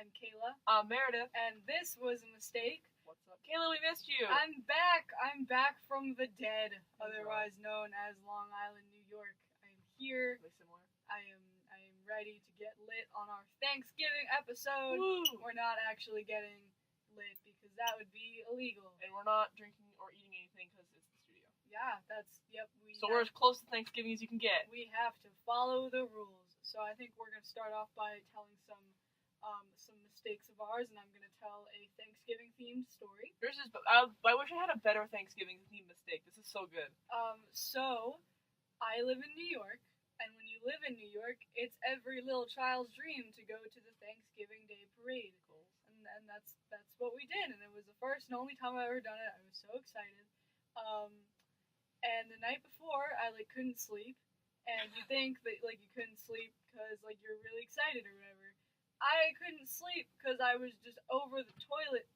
I'm Kayla. I'm Meredith. And this was a mistake. What's up? Kayla, we missed you. I'm back. I'm back from the dead, otherwise known as Long Island, New York. I am here. Are they similar? I am ready to get lit on our Thanksgiving episode. Woo! We're not actually getting lit because that would be illegal. And we're not drinking or eating anything because it's the studio. Yeah, yep. So we're as close to Thanksgiving as you can get. We have to follow the rules. So I think we're going to start off by telling some mistakes of ours, and I'm going to tell a Thanksgiving-themed story. Yours is, I wish I had a better Thanksgiving-themed mistake. This is so good. So I live in New York, and when you live in New York, it's every little child's dream to go to the Thanksgiving Day parade. Cool. And that's what we did, and it was the first and only time I've ever done it. I was so excited. And the night before, I couldn't sleep, and you think that you couldn't sleep because you're really excited or whatever. I couldn't sleep because I was just over the toilet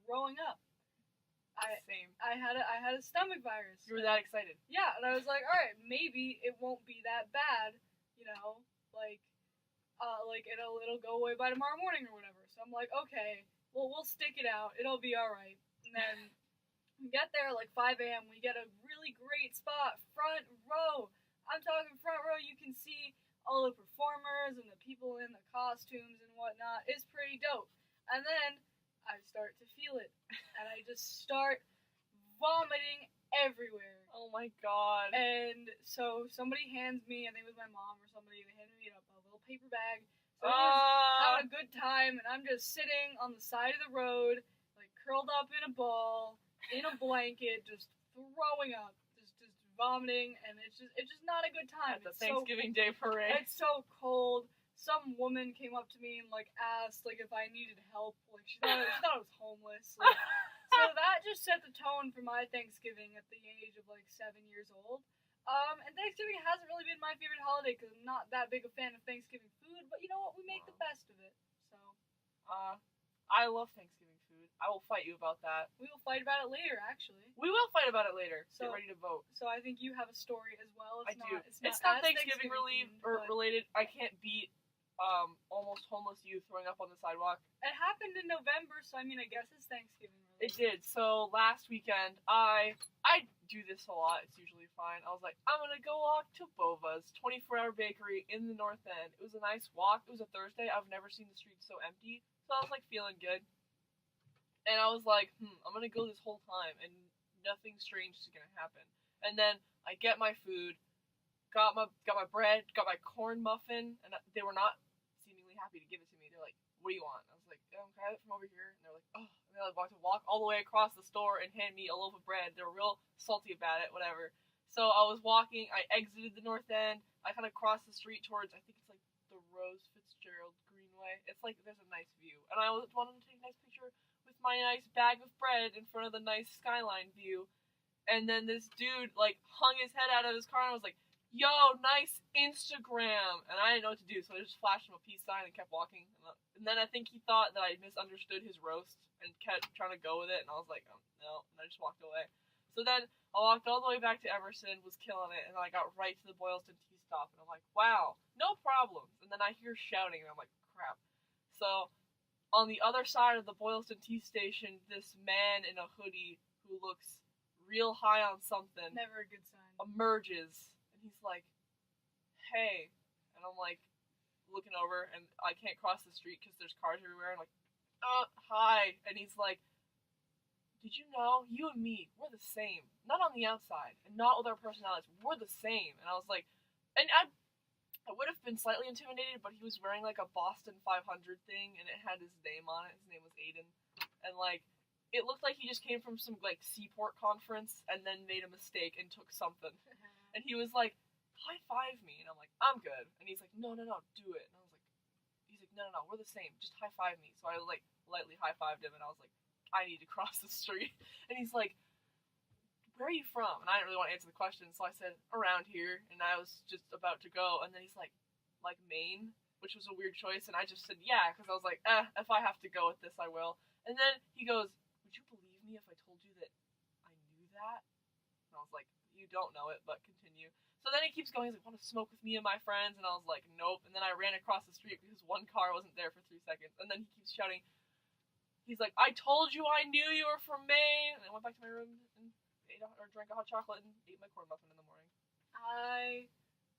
throwing up. Same. I had a stomach virus. You were that excited. Yeah, and I was like, all right, maybe it won't be that bad, it'll go away by tomorrow morning or whatever. So I'm like, okay, well, we'll stick it out. It'll be all right. And then we get there 5 a.m. We get a really great spot, front row. I'm talking front row. You can see all the performers and the people in the costumes and whatnot. It's pretty dope. And then I start to feel it, and I just start vomiting everywhere. Oh my god. And so somebody hands me, I think it was my mom or somebody, they handed me a little paper bag. So everyone's having a good time, and I'm just sitting on the side of the road, curled up in a ball, in a blanket, just throwing up. Vomiting, and it's just not a good time. At the Thanksgiving Day parade. It's so cold. Some woman came up to me and asked if I needed help. She thought I was homeless. So that just set the tone for my Thanksgiving at the age of 7 years old. And Thanksgiving hasn't really been my favorite holiday because I'm not that big a fan of Thanksgiving food. But you know what? We make the best of it. So. I love Thanksgiving food. I will fight you about that. We will fight about it later, actually. We will fight about it later. So, get ready to vote. So I think you have a story as well. I do. It's not Thanksgiving related. I can't beat almost homeless youth throwing up on the sidewalk. It happened in November, so I guess it's Thanksgiving related. It did. So last weekend, I do this a lot. It's usually fine. I was like, I'm gonna go walk to Bova's 24-hour bakery in the North End. It was a nice walk. It was a Thursday. I've never seen the streets so empty. So I was feeling good. And I was like, I'm gonna go this whole time and nothing strange is gonna happen. And then I get my food, got my bread, got my corn muffin, and they were not seemingly happy to give it to me. They're like, what do you want? I was like, can I have it from over here? And they're like, oh. And they walk all the way across the store and hand me a loaf of bread. They were real salty about it, whatever. So I was walking, I exited the North End, I kind of crossed the street towards, I think it's the Rose Fitzgerald Greenway. It's there's a nice view. And I wanted to take a nice picture with my nice bag of bread in front of the nice skyline view. And then this dude, hung his head out of his car and was like, yo, nice Instagram. And I didn't know what to do, so I just flashed him a peace sign and kept walking. And then I think he thought that I misunderstood his roast and kept trying to go with it. And I was like, oh, no. And I just walked away. So then I walked all the way back to Emerson, was killing it, and then I got right to the Boylston Tea Stop, and I'm like, wow, no problems. And then I hear shouting, and I'm like, crap. So on the other side of the Boylston Tea Station, this man in a hoodie who looks real high on something. Never a good sign. Emerges, and he's like, hey. And I'm looking over, and I can't cross the street because there's cars everywhere. I'm like, hi. And he's like, did you know, you and me, we're the same. Not on the outside, and not with our personalities. We're the same. And I was like, and I would have been slightly intimidated, but he was wearing a Boston 500 thing, and it had his name on it. His name was Aiden. And it looked like he just came from some Seaport conference and then made a mistake and took something. And he was like, high five me. And I'm like, I'm good. And he's like, no, do it. And I was like, he's like, no, we're the same. Just high five me. So I lightly high fived him, and I was like, I need to cross the street. And he's like, where are you from? And I didn't really want to answer the question, so I said, around here. And I was just about to go, and then he's like Maine, which was a weird choice. And I just said, yeah, because I was like, if I have to go with this, I will. And then he goes, would you believe me if I told you that I knew that? And I was like, you don't know it, but continue. So So then he keeps going, he's like, want to smoke with me and my friends? And I was like, nope. And then I ran across the street because one car wasn't there for 3 seconds. And then he keeps shouting, he's like, I told you I knew you were from Maine. And I went back to my room and drank a hot chocolate and ate my corn muffin in the morning. I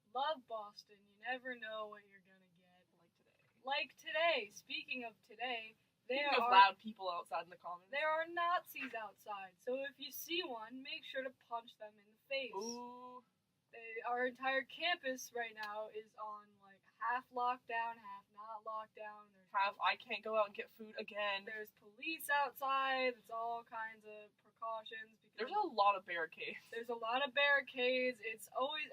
love Boston. You never know what you're gonna get. Like today. Like today. Speaking of today, Speaking of loud people outside in the commons. there are Nazis outside. So if you see one, make sure to punch them in the face. Ooh. Our entire campus right now is on like half lockdown, half not lockdown. I can't go out and get food again. There's police outside. It's all kinds of precautions. There's a lot of barricades. There's a lot of barricades. This always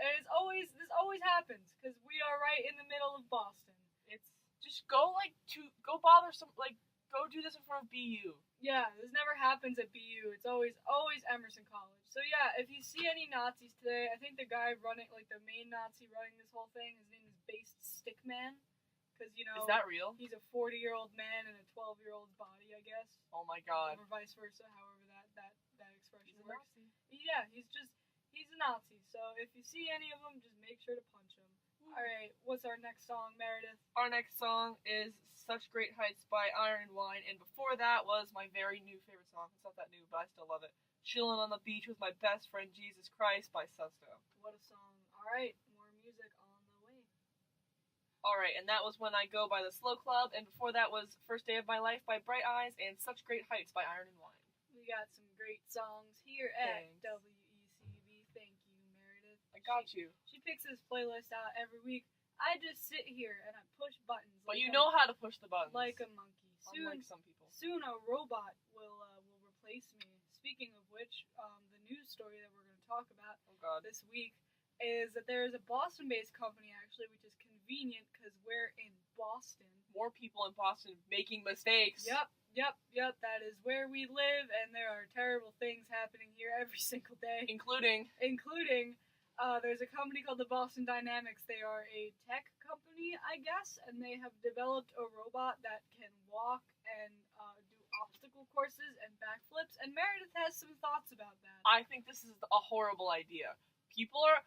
happens because we are right in the middle of Boston. It's just go bother some go do this in front of BU. Yeah, this never happens at BU. It's always Emerson College. So yeah, if you see any Nazis today, I think the guy running, like the main Nazi running this whole thing, his name is Based Stickman. Because, you know, is that real? He's a 40-year-old man in a 12-year-old's body, I guess. Oh my god. Or vice versa, however that expression works. Nazi. Yeah, he's a Nazi. So if you see any of them, just make sure to punch him. Alright, what's our next song, Meredith? Our next song is Such Great Heights by Iron and Wine, and before that was my very new favorite song. It's not that new, but I still love it. Chillin' on the Beach with My Best Friend Jesus Christ by Susto. What a song. Alright, more music on the way. Alright, and that was When I Go by the Slow Club, and before that was First Day of My Life by Bright Eyes and Such Great Heights by Iron and Wine. We got some great songs here at Thanks. WECB. Thank you, Meredith. I got you. She picks this playlist out every week. I just sit here and I push buttons. But you know how to push the buttons. Like a monkey. Unlike some people. Soon a robot will replace me. Speaking of which, the news story that we're going to talk about this week is that there is a Boston-based company, actually, which is convenient because we're in Boston. More people in Boston making mistakes. Yep. That is where we live, and there are terrible things happening here every single day. Including, there's a company called the Boston Dynamics. They are a tech company, I guess, and they have developed a robot that can walk and do obstacle courses and backflips, and Meredith has some thoughts about that. I think this is a horrible idea. People are...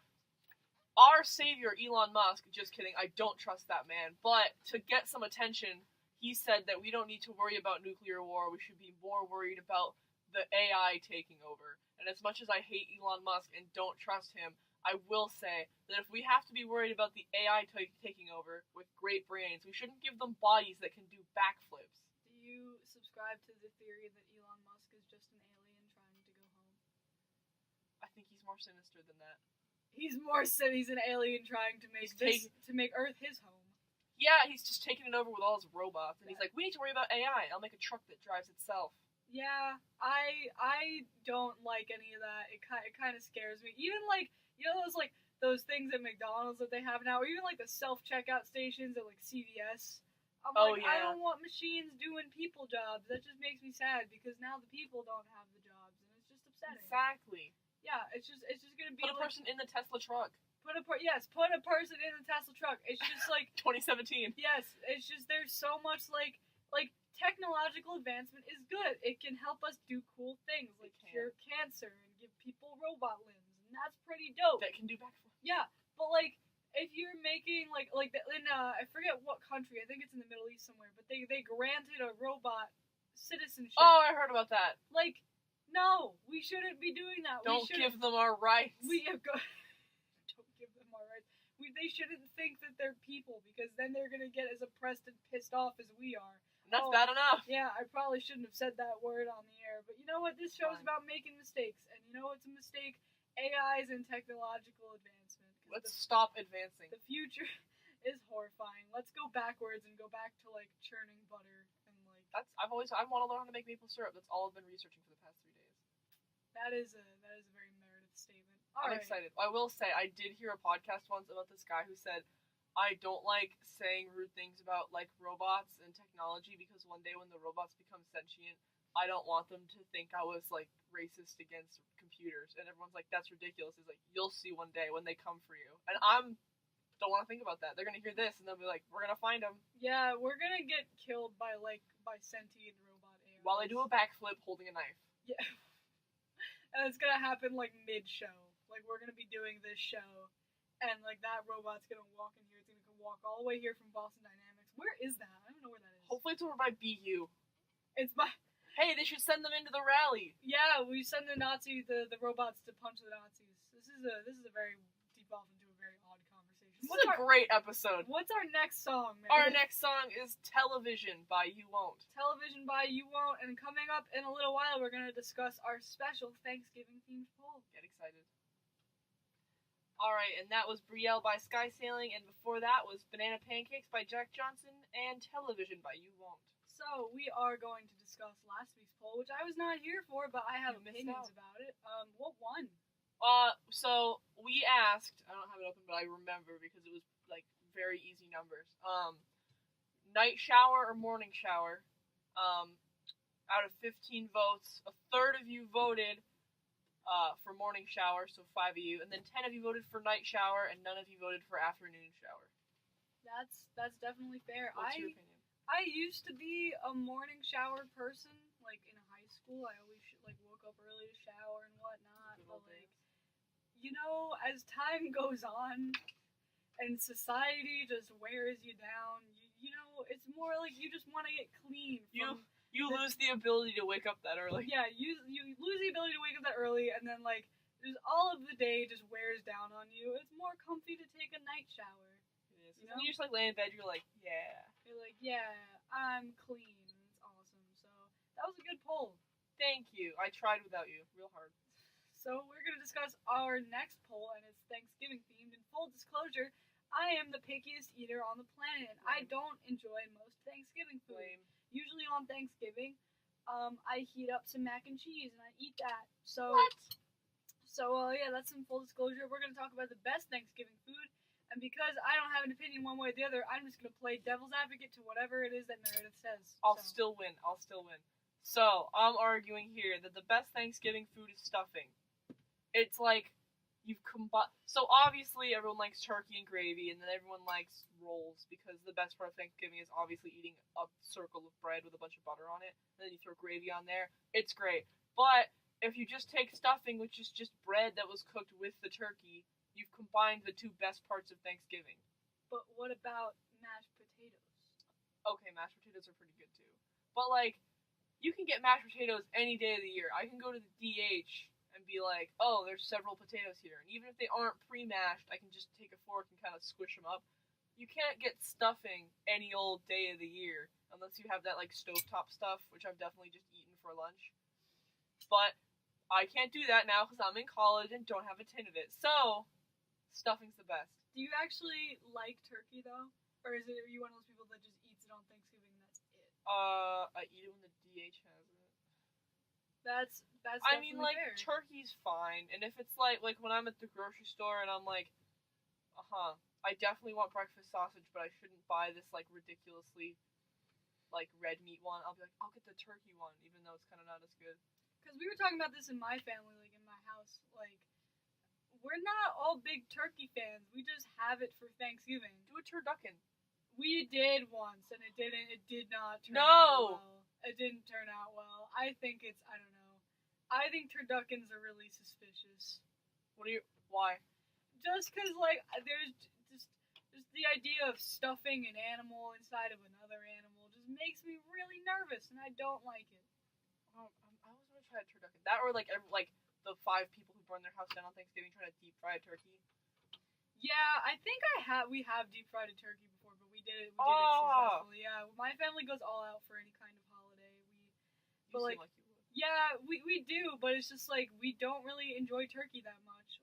Our savior, Elon Musk, just kidding, I don't trust that man, but to get some attention, he said that we don't need to worry about nuclear war, we should be more worried about the AI taking over. And as much as I hate Elon Musk and don't trust him, I will say that if we have to be worried about the AI taking over with great brains, we shouldn't give them bodies that can do backflips. Do you subscribe to the theory that Elon Musk is just an alien trying to go home? I think he's more sinister than that. He's an alien trying to make Earth his home. Yeah, he's just taking it over with all his robots, and he's like, we need to worry about AI. I'll make a truck that drives itself. Yeah, I don't like any of that. It kind of scares me. Even like, you know, those things at McDonald's that they have now, or even like the self-checkout stations at like CVS. I don't want machines doing people jobs. That just makes me sad because now the people don't have the jobs, and it's just upsetting. Exactly. Yeah, it's just gonna be put a person in the Tesla truck. Put a person in the Tesla truck. It's just like 2017. Yes, it's just there's so much like technological advancement is good. It can help us do cool things like cure cancer and give people robot limbs, and that's pretty dope. That can do backflips. Yeah, but like if you're making in I forget what country, I think it's in the Middle East somewhere, but they granted a robot citizenship. Oh, I heard about that. Like, no, we shouldn't be doing that. Don't give them our rights. Don't give them our rights. They shouldn't think that they're people, because then they're gonna get as oppressed and pissed off as we are. And that's bad enough. Yeah, I probably shouldn't have said that word on the air, but you know what? This show's about making mistakes, and you know what's a mistake? AIs and technological advancement. Let's stop advancing. The future is horrifying. Let's go backwards and go back to like churning butter and like. I want to learn how to make maple syrup. That's all I've been researching for the past 3 days. That is a very Meredith statement. I'm excited. I will say, I did hear a podcast once about this guy who said, I don't like saying rude things about, like, robots and technology, because one day when the robots become sentient, I don't want them to think I was, like, racist against computers. And everyone's like, that's ridiculous. He's like, you'll see one day when they come for you. And don't want to think about that. They're going to hear this, and they'll be like, we're going to find them. Yeah, we're going to get killed by sentient robot AIs. While they do a backflip holding a knife. Yeah. And it's going to happen, like, mid-show. Like, we're going to be doing this show, and like that robot's gonna walk in here. It's gonna walk all the way here from Boston Dynamics. Where is that? I don't know where that is. Hopefully it's over by BU. It's by. Hey, they should send them into the rally. Yeah, we send the robots to punch the Nazis. This is a very devolved into a very odd conversation. This is a great episode. What's our next song, man? Our next song is Television by You Won't. Television by You Won't, and coming up in a little while, we're gonna discuss our special Thanksgiving themed poll. Get excited. Alright, and that was Brielle by Sky Sailing, and before that was Banana Pancakes by Jack Johnson, and Television by You Won't. So, we are going to discuss last week's poll, which I was not here for, but I have opinions about it. What won? So, we asked, I don't have it open, but I remember, because it was, like, very easy numbers. Night shower or morning shower? Out of 15 votes, a third of you voted for morning shower, so 5 of you, and then 10 of you voted for night shower, and none of you voted for afternoon shower. That's definitely fair. What's your opinion? I used to be a morning shower person, like in high school. I always woke up early to shower and whatnot. But as time goes on, and society just wears you down, it's more like you just want to get clean. You lose the ability to wake up that early. Yeah, you lose the ability to wake up that early, and then just all of the day just wears down on you. It's more comfy to take a night shower. It is. When you just lay in bed, you're like, yeah. You're like, yeah, I'm clean. It's awesome. So that was a good poll. Thank you. I tried without you, real hard. So we're gonna discuss our next poll, and it's Thanksgiving themed. In full disclosure, I am the pickiest eater on the planet. I don't enjoy most Thanksgiving food. Lame. Usually on Thanksgiving, I heat up some mac and cheese and I eat that. So, What? So yeah, that's some full disclosure. We're gonna talk about the best Thanksgiving food, and because I don't have an opinion one way or the other, I'm just gonna play devil's advocate to whatever it is that Meredith says. I'll still win. So I'm arguing here that the best Thanksgiving food is stuffing. It's like you've combined. So obviously everyone likes turkey and gravy, and then everyone likes rolls because the best part of Thanksgiving is obviously eating a circle of bread with a bunch of butter on it. And then you throw gravy on there. It's great. But if you just take stuffing, which is just bread that was cooked with the turkey, you've combined the two best parts of Thanksgiving. But what about mashed potatoes? Okay, mashed potatoes are pretty good too. But you can get mashed potatoes any day of the year. I can go to the DH and be like, oh, there's several potatoes here. And even if they aren't pre-mashed, I can just take a fork and kind of squish them up. You can't get stuffing any old day of the year unless you have that stovetop stuff, which I've definitely just eaten for lunch. But I can't do that now because I'm in college and don't have a tin of it. So, stuffing's the best. Do you actually like turkey though? Or are you one of those people that just eats it on Thanksgiving and that's it? I eat it when the DH has it. That's I mean, fair. turkey's fine, and if it's like when I'm at the grocery store and I'm like, I definitely want breakfast sausage, but I shouldn't buy this ridiculously red meat one. I'll be like, I'll get the turkey one, even though it's kind of not as good. Because we were talking about this in my family, in my house, we're not all big turkey fans. We just have it for Thanksgiving. Do a turducken. We did once, and it did not turn out well. It didn't turn out well. I think I don't know. I think turduckens are really suspicious. Why? Just because, there's just the idea of stuffing an animal inside of another animal just makes me really nervous, and I don't like it. I always want to try a turducken. That or, the 5 people who burn their house down on Thanksgiving trying to deep fry a turkey. Yeah, I think we have deep fried a turkey before, but we did it successfully. Yeah, my family goes all out for any kind of holiday. You seem like you would. Yeah, we do, but it's just we don't really enjoy turkey that much.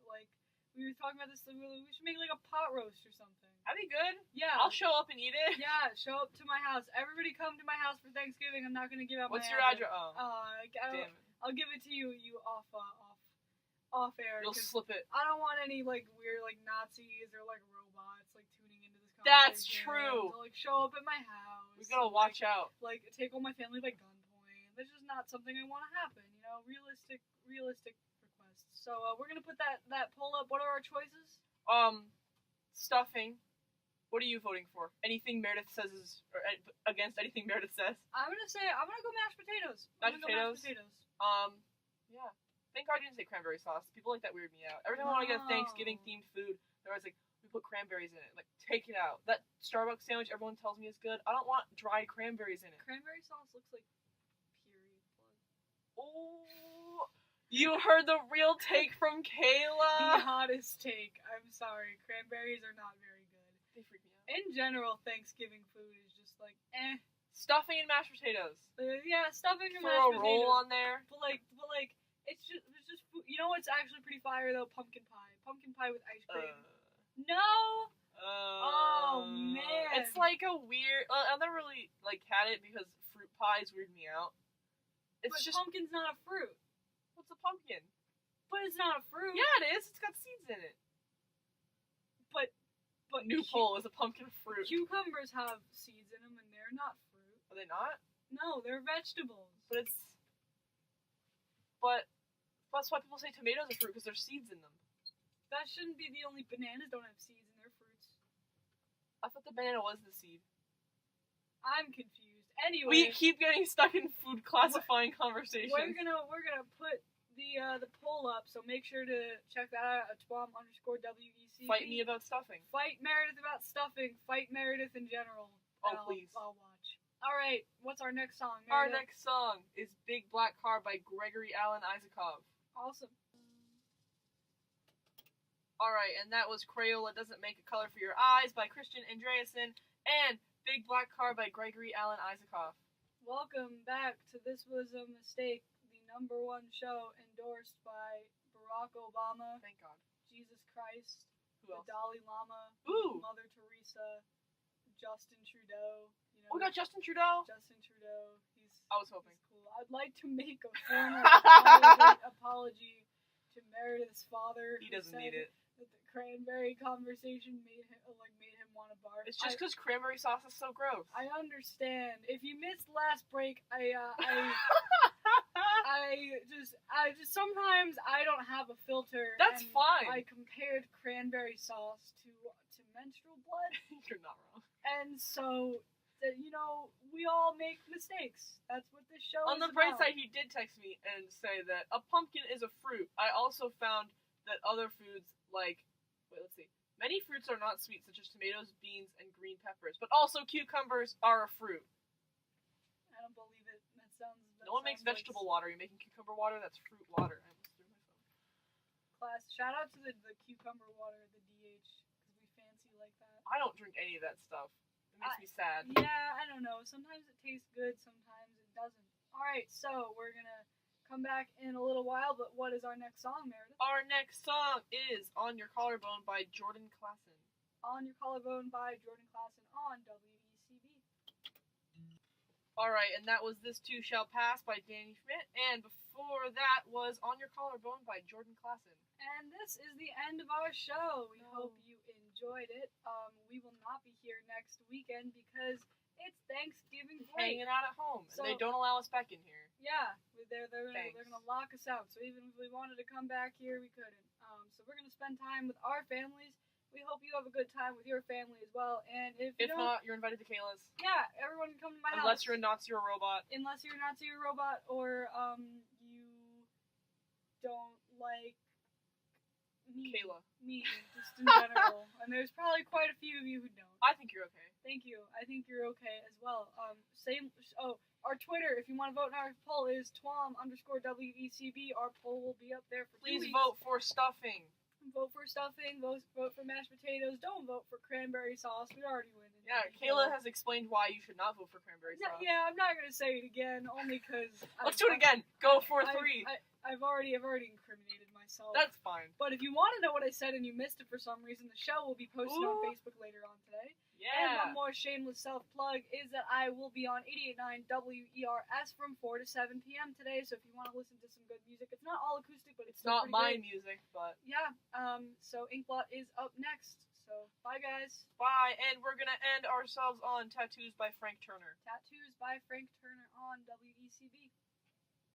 We were talking about this, we should make a pot roast or something. That'd be good. Yeah. I'll show up and eat it. Yeah, show up to my house. Everybody come to my house for Thanksgiving. I'm not gonna give out What's my your address? Oh. Damn it. I'll give it to you off air. You'll slip it. I don't want any weird Nazis or robots tuning into this conversation. That's true. To show up at my house. We gotta watch out. Take all my family by gunpoint. That's just not something I want to happen. Realistic requests. So we're gonna put that poll up. What are our choices? Stuffing. What are you voting for? Anything Meredith says or against anything Meredith says? I'm gonna go mashed potatoes. Mashed potatoes. Yeah. Thank God you didn't say cranberry sauce. People like that weird me out. Every time I want to get a Thanksgiving themed food, they're always like, we put cranberries in it. Like, take it out. That Starbucks sandwich everyone tells me is good. I don't want dried cranberries in it. Cranberry sauce looks like period blood. Oh, you heard the real take from The Kayla. hottest take. I'm sorry. Cranberries are not very good. They freak me out. In general, Thanksgiving food is just like, eh. Stuffing and mashed potatoes. Yeah, stuffing and Throw mashed a potatoes. roll on there. But like, it's just food. You know what's actually pretty fire though? Pumpkin pie. Pumpkin pie with ice cream. No. Oh man. It's like a weird. I've never really like had it because fruit pies weird me out. It's but just pumpkin's not a fruit. what's a pumpkin? But it's not a fruit. Yeah, it is. It's got seeds in it. But New poll, is a pumpkin a fruit? Cucumbers have seeds in them, and they're not fruit. Are they not? No, they're vegetables. But that's why people say tomatoes are fruit because there's seeds in them. That shouldn't be the only. Bananas don't have seeds in their fruits. I thought the banana was the seed. I'm confused. Anyway, We keep getting stuck in food classifying conversations. we're gonna put the poll up, so make sure to check that out at Twam_WECB. Fight me about stuffing. Fight Meredith about stuffing. Fight Meredith in general. Oh, And please. I'll watch. All right, what's our next song? Our Meredith? next song is Big Black Car by Gregory Alan Isakov. Awesome. Alright, and that was Crayola Doesn't Make a Color for Your Eyes by Christian Andreasen and Big Black Car by Gregory Alan Isakov. Welcome back to This Was a Mistake, the #1 show endorsed by Barack Obama, Thank God. Jesus Christ, Who the else? Dalai Lama, Ooh! Mother Teresa, Justin Trudeau. You know, Oh, we got Justin Trudeau? Justin Trudeau. I was hoping. He's cool. I'd like to make a formal apology to Meredith's father. He who doesn't said need it. That the cranberry conversation made him want to barf. It's just because cranberry sauce is so gross. I understand. If you missed last break, I just sometimes I don't have a filter. That's and fine. I compared cranberry sauce to menstrual blood, You're not wrong. and so we all make mistakes. That's what this show On is the bright about. side, he did text me and say that a pumpkin is a fruit. I also found that other foods many fruits are not sweet, such as tomatoes, beans, and green peppers. But also cucumbers are a fruit. I don't believe it. That sounds. No one makes vegetable water. You're making cucumber water. That's fruit water. I almost threw myself. Class. Shout out to the cucumber water at the DH because we fancy like that. I don't drink any of that stuff. It makes me sad. Yeah, I don't know. Sometimes it tastes good, sometimes it doesn't. Alright, so we're gonna come back in a little while, but what is our next song, Meredith? Our next song is On Your Collarbone by Jordan Klassen. On Your Collarbone by Jordan Klassen on WECB. Alright, and that was This Too Shall Pass by Danny Schmidt, and before that was On Your Collarbone by Jordan Klassen. And this is the end of our show. We No. hope you enjoyed it. We will not be here next weekend because it's Thanksgiving break. Hanging out at home, So- and they don't allow us back in here. Yeah, they're Thanks. gonna lock us out. So even if we wanted to come back here, we couldn't. So we're gonna spend time with our families. We hope you have a good time with your family as well. And if you If don't, not, you're invited to Kayla's. yeah, everyone can come to my house. Unless you're a Nazi or a robot. Unless you're a Nazi or robot, or you don't like me. Kayla. Me, just in general. And there's probably quite a few of you who don't. I think you're okay. Thank you. I think you're okay as well. Our Twitter, if you want to vote in our poll, is Twam_WECB. Our poll will be up there for 2 Please weeks. vote for stuffing. Vote for stuffing. Vote for mashed potatoes. Don't vote for cranberry sauce. We already win. Yeah, Kayla has explained why you should not vote for cranberry sauce. Yeah, I'm not gonna say it again, only because. Let's do it again. Go for 3. I've already incriminated myself. That's fine. But if you want to know what I said and you missed it for some reason, the show will be posted on Ooh. Facebook later on today. And Yeah. one more shameless self-plug is that I will be on 88.9 WERS from 4 to 7 p.m. today, so if you want to listen to some good music, it's not all acoustic, but it's It's still not pretty my good. music, but Yeah, so Inkblot is up next, so bye guys. bye. And we're gonna end ourselves on Tattoos by Frank Turner. Tattoos by Frank Turner on WECB.